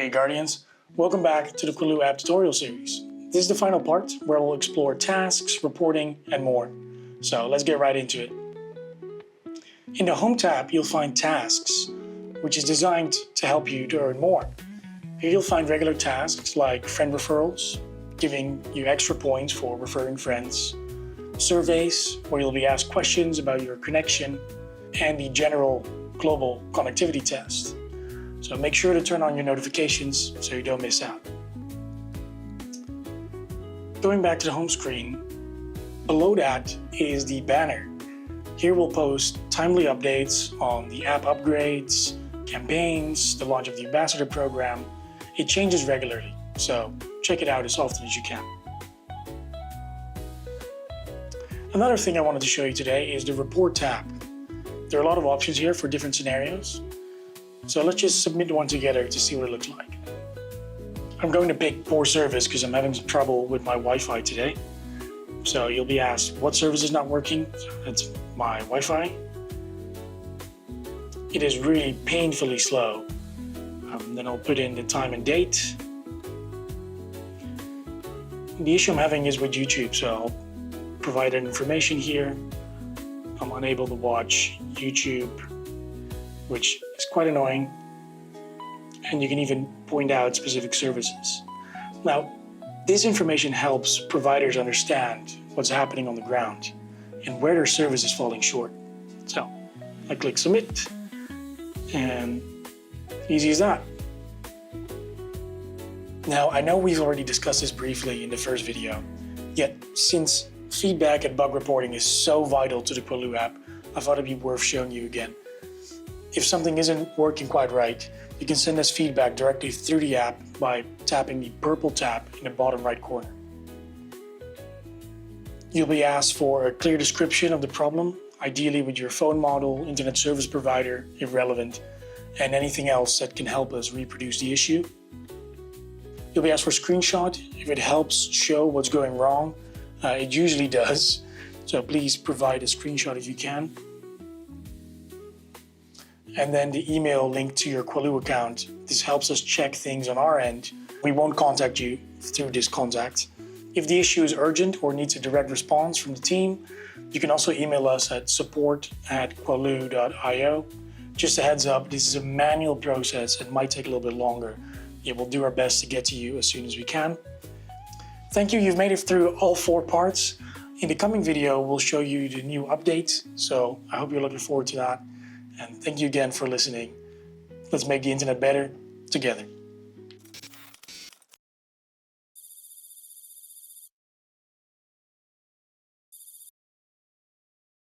Hey Guardians, welcome back to the Qualoo App tutorial series. This is the final part where we'll explore tasks, reporting, and more. So let's get right into it. In the Home tab, you'll find Tasks, which is designed to help you to earn more. Here you'll find regular tasks like friend referrals, giving you extra points for referring friends, surveys, where you'll be asked questions about your connection, and the general global connectivity test. So make sure to turn on your notifications so you don't miss out. Going back to the home screen, below that is the banner. Here we'll post timely updates on the app upgrades, campaigns, the launch of the ambassador program. It changes regularly, so check it out as often as you can. Another thing I wanted to show you today is the Report tab. There are a lot of options here for different scenarios. So let's just submit one together to see what it looks like. I'm going to pick poor service because I'm having some trouble with my Wi-Fi today. So you'll be asked what service is not working. So that's my Wi-Fi. It is really painfully slow. Then I'll put in the time and date. The issue I'm having is with YouTube, so I'll provide that information here. I'm unable to watch YouTube, which is quite annoying, and you can even point out specific services. Now, this information helps providers understand what's happening on the ground and where their service is falling short. So I click submit, and easy as that. Now, I know we've already discussed this briefly in the first video, yet since feedback and bug reporting is so vital to the Qualoo app, I thought it'd be worth showing you again. If something isn't working quite right, you can send us feedback directly through the app by tapping the purple tab in the bottom right corner. You'll be asked for a clear description of the problem, ideally with your phone model, internet service provider, if relevant, and anything else that can help us reproduce the issue. You'll be asked for a screenshot if it helps show what's going wrong. It usually does, so please provide a screenshot if you can. And then the email linked to your Qualoo account. This helps us check things on our end. We won't contact you through this contact. If the issue is urgent or needs a direct response from the team, you can also email us at support@qualoo.io. Just a heads up, this is a manual process and might take a little bit longer. Yeah, we'll do our best to get to you as soon as we can. Thank you, you've made it through all 4 parts. In the coming video, we'll show you the new update, so I hope you're looking forward to that. And thank you again for listening. Let's make the internet better together.